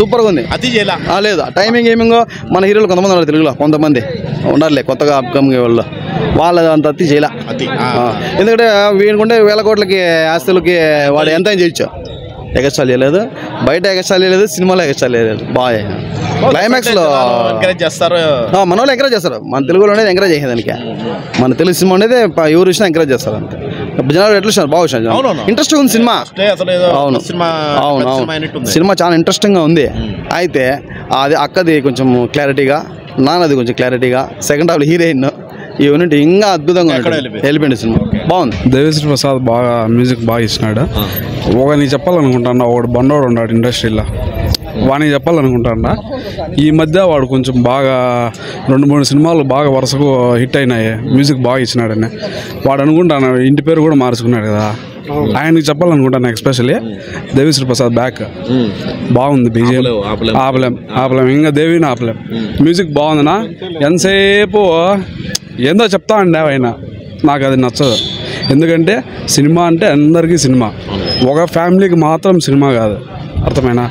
సూపర్గా ఉంది. లేదు టైమింగ్ గేమింగ్ మన హీరోలు కొంతమంది ఉన్నారు తెలుగులో, కొంతమంది ఉండాలి కొత్తగా అప్కమింగ్ వాళ్ళు అంత అతి చేయలే. ఎందుకంటే వీనుకుంటే 1000 కోట్లకి ఆస్తులకి వాడు ఎంత చేయొచ్చు. ఎగస్ట్రా చేయలేదు, బయట ఎగస్ట్రా చేయలేదు, సినిమాలో ఎగస్ట్రా చేయలేదు. బాగా క్లైమాక్స్ లో మన వాళ్ళు ఎంకరేజ్ చేస్తారు. మన తెలుగులో అనేది ఎంకరేజ్ చేసేదానికి, మన తెలుగు సినిమా అనేది ఎవరు ఇచ్చినా ఎంకరేజ్ చేస్తారు అంతే. జనాలు ఎట్లా బాగా వచ్చిన ఇంట్రెస్టింగ్ ఉంది సినిమా. అవును అవును అవును సినిమా చాలా ఇంట్రెస్టింగ్ గా ఉంది. అయితే అది అక్కది కొంచెం క్లారిటీగా, నాన్నది కొంచెం క్లారిటీగా, సెకండ్ హాఫ్ హీరోయిన్ ఈ యూనిట్ ఇంకా అద్భుతంగా వెళ్ళిపోయింది సినిమా. బాగుంది. దేవిశ్రీ ప్రసాద్ బాగా మ్యూజిక్ బాగా ఇచ్చినాడు. నీకు చెప్పాలనుకుంటున్నా, ఒకడు బండోడు ఉన్నాడు ఇండస్ట్రీలో, వానికి చెప్పాలనుకుంటాడా. ఈ మధ్య వాడు కొంచెం బాగా 2-3 సినిమాలు బాగా వరుసకు హిట్ అయినాయి, మ్యూజిక్ బాగా ఇచ్చినాడని వాడు అనుకుంటాను. ఇంటి పేరు కూడా మార్చుకున్నాడు కదా, ఆయనకి చెప్పాలనుకుంటాను. ఎస్పెషల్లీ దేవిశ్రీ ప్రసాద్ బ్యాక్ బాగుంది. బీజిఎం ఆపలేం, ఇంకా దేవిని ఆపలేం. మ్యూజిక్ బాగుందినా, ఎంతసేపు ఏందో చెప్తా అండి ఆయన. నాకు అది నచ్చదు. ఎందుకంటే సినిమా అంటే అందరికీ సినిమా, ఒక ఫ్యామిలీకి మాత్రం సినిమా కాదు. అర్థమైనా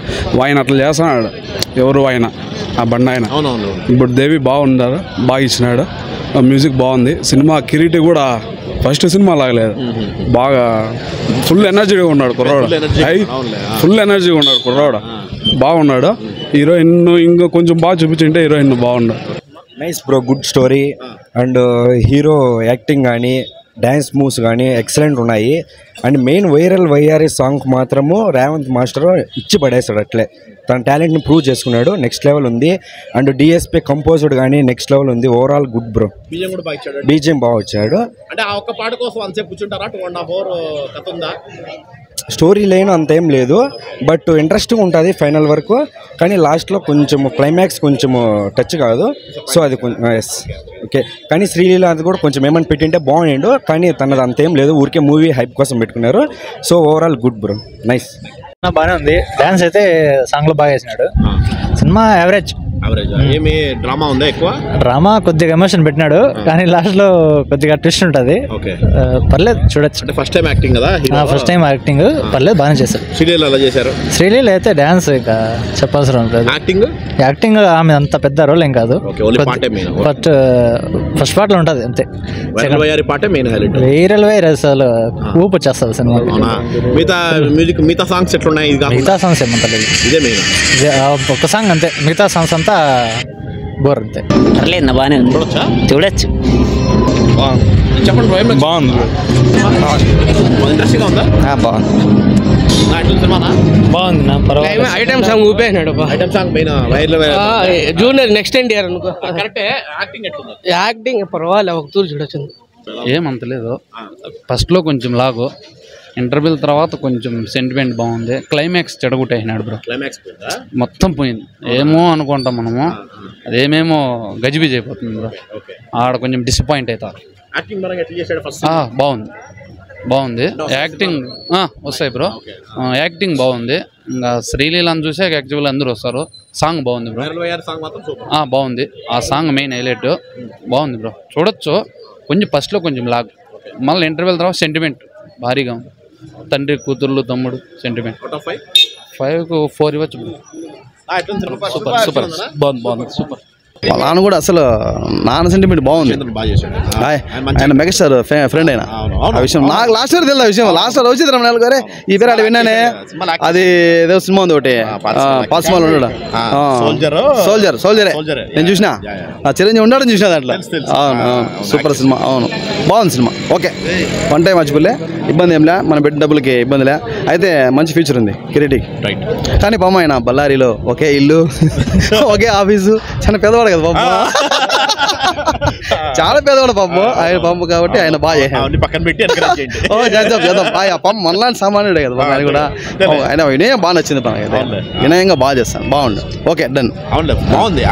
ఆయన అట్లా చేస్తున్నాడు. ఎవరు ఆయన, ఆ బండ ఆయన. ఇప్పుడు దేవి బాగున్నారు, బాగా ఇచ్చినాడు, మ్యూజిక్ బాగుంది. సినిమా కిరీటి కూడా ఫస్ట్ సినిమా లాగలేదు, బాగా ఫుల్ ఎనర్జీగా ఉన్నాడు కుర్రాడు. ఫుల్ ఎనర్జీగా ఉన్నాడు కుర్రాడు, బాగున్నాడు. హీరోయిన్ ఇంకా కొంచెం బాగా చూపించుంటే హీరోయిన్ బాగున్నాడు. Nice bro, good story and hero acting కానీ డ్యాన్స్ మూవ్స్ కానీ ఎక్సలెంట్ ఉన్నాయి. And main viral YRS song మాత్రము రేవంత్ మాస్టర్ ఇచ్చి పడేస్తాడు. అట్లే తన టాలెంట్ని ప్రూవ్ చేసుకున్నాడు, నెక్స్ట్ లెవెల్ ఉంది. అండ్ డిఎస్పీ కంపోజ్డ్ కానీ నెక్స్ట్ లెవెల్ ఉంది. ఓవరాల్ గుడ్ బ్రో, బీజిఎం బాగా వచ్చాడు. స్టోరీ లైన్ అంతేం లేదు, బట్ ఇంట్రెస్టింగ్ ఉంటుంది ఫైనల్ వరకు. కానీ లాస్ట్లో కొంచెం క్లైమాక్స్ కొంచెం టచ్ కాదు. సో అది కొంచెం ఎస్ ఓకే. కానీ శ్రీలీల అది కూడా కొంచెం ఏమైనా పెట్టింటే బాగుండు, కానీ తనది అంతేం లేదు, ఊరికే మూవీ హైప్ కోసం పెట్టుకున్నారు. So overall good bro, nice. బాగానే ఉంది. డాన్స్ అయితే సాంగ్లో బాగా వేసినాడు. Cinema average. ఏమి డ్రామా ఉందా ఎక్కువ? డ్రామా కొద్దిగా ఎమోషన్ పెట్టినాడు, కానీ లాస్ట్ లో కొద్దిగా ట్విస్ట్ ఉంటుంది. పర్లేదు, చూడొచ్చు. ఫస్ట్ టైం యాక్టింగ్ కదా, ఫస్ట్ టైం యాక్టింగ్ పర్లేదు, బాగానే చేశారు. శ్రీలీల ఎలా చేశారు? శ్రీలీల అయితే డాన్స్ ఇంకా చెప్పాల్సిన ఉంటుంది. యాక్టింగ్ ఆమె అంత పెద్ద రోల్ ఏం కాదు, బట్ ఫస్ట్ పార్ట్ లో ఉంటుంది అంతే. వైరల్ వైర్ అసలు ఊపు వచ్చేస్తుంది సినిమా. మిగతా సాంగ్స్ ఎట్లున్నాయి? మిగతా సాంగ్స్ ఏమంత లేదు, ఒక సాంగ్ అంతే. మిగతా సాంగ్స్ అంతా బోర్ అంతే. పర్లేదు, బాగానే ఉంది, చూడొచ్చు. చెప్పండి. బాగుంది, బాగుంది. ఐటమ్ సాంగ్ ఊపేసినాడు. జూనియర్ నెక్స్ట్ ఇయర్ అనుకో. యాక్టింగ్ పర్వాలేదు, ఒక తూరు చూడొచ్చు. ఏమంత లేదు. ఫస్ట్లో కొంచెం లాగు, ఇంటర్వ్యూల తర్వాత కొంచెం సెంటిమెంట్ బాగుంది. క్లైమాక్స్ చెడగొట్టేసినాడు బ్రో, మొత్తం పోయింది. ఏమో అనుకుంటాం మనము, అదేమేమో గజిబిజి అయిపోతుంది బ్రో. ఆడ కొంచెం డిసప్పాయింట్ అవుతారు. బాగుంది, బాగుంది యాక్టింగ్. వస్తాయి బ్రో, యాక్టింగ్ బాగుంది. ఇంకా శ్రీలీలను చూసే యాక్చువల్ అందరూ వస్తారు. సాంగ్ బాగుంది బ్రో, బాగుంది. ఆ సాంగ్ మెయిన్ హైలైట్. బాగుంది బ్రో, చూడొచ్చు. కొంచెం ఫస్ట్లో కొంచెం లాగ్, మళ్ళీ ఇంటర్వ్యూల తర్వాత సెంటిమెంట్ భారీగా ఉంది. తండ్రి కూతుర్లు తమ్ముడు సెంటిమెంట్. 5కు 4 ఇవ్వచ్చు. సూపర్ సూపర్, బాగుంది బాగుంది, సూపర్. నాన్న కూడా అసలు నాన్న సెంటిమెంట్ బాగుంది. ఆయన మెగాస్టార్ ఫ్రెండ్ అయినా ఆ విషయం నాకు లాస్ట్ ఇయర్ తెలియదు. ఆ విషయం లాస్ట్ ఇయర్ వచ్చి రమణాలు గారే ఈ పేరు అక్కడ విన్నానే. అది ఏదో సినిమా ఉంది ఒకటి, పాత సినిమాలో ఉన్నాడు, సోల్జరే నేను చూసినా. చిరంజీవి ఉన్నాడని చూసినా దాంట్లో. అవును అవును, సూపర్ సినిమా. అవును, బాగుంది సినిమా. ఓకే, వన్ టైం మర్చిపోలే, ఇబ్బంది ఏంలే, మనం పెట్టిన డబ్బులకి ఇబ్బందిలే. అయితే మంచి ఫ్యూచర్ ఉంది కిరీటికి. కానీ పాపం ఆయన బళ్ళారిలో ఒకే ఇల్లు ఒకే ఆఫీసు, చాలా పెద్దవాడు కదా పాపం, చాలా పేదవాడు పాపం. ఆయన పంపు కాబట్టి ఆయన బాగా చేద్దాం పంప మనలాంటి సామాన్యుడే కదా ఆయన కూడా. ఆయన వినయం బాగా నచ్చింది, వినయంగా బాగా చేస్తాను. బాగుండు. Okay, done. బాగుంది,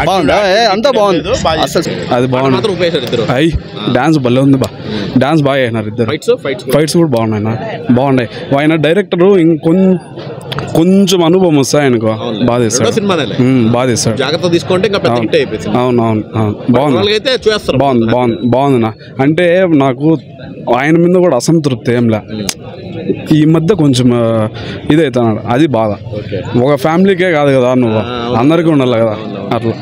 అంతా బాగుంది అసలు. అది బాగుంది. అయ్యి డాన్స్ భలే ఉంది బా, డాన్స్ బాగా చేసినారు ఇద్దరు. ఫైట్స్ కూడా బాగున్నాయి. ఆయన డైరెక్టరు కొంచెం అనుభవం వస్తాయి అనుకో బాగా రెండో తీస్తాడు. సినిమానేలే. బాగా తీస్తాడు. జాగ్రత్త తీసుకుంటే ఇంకా పెద్ద హిట్ అయిపోయింది. అవును అవును అవును. బాగుంది అయితే చూస్తారు. బాగుంది అంటే నాకు ఆయన మీద కూడా అసంతృప్తి ఏంలే. ఈ మధ్య కొంచెం ఇదవుతున్నాడు, అది బాధ. ఒక ఫ్యామిలీకే కాదు కదా, నువ్వు అందరికీ ఉండాలి కదా అట్లా.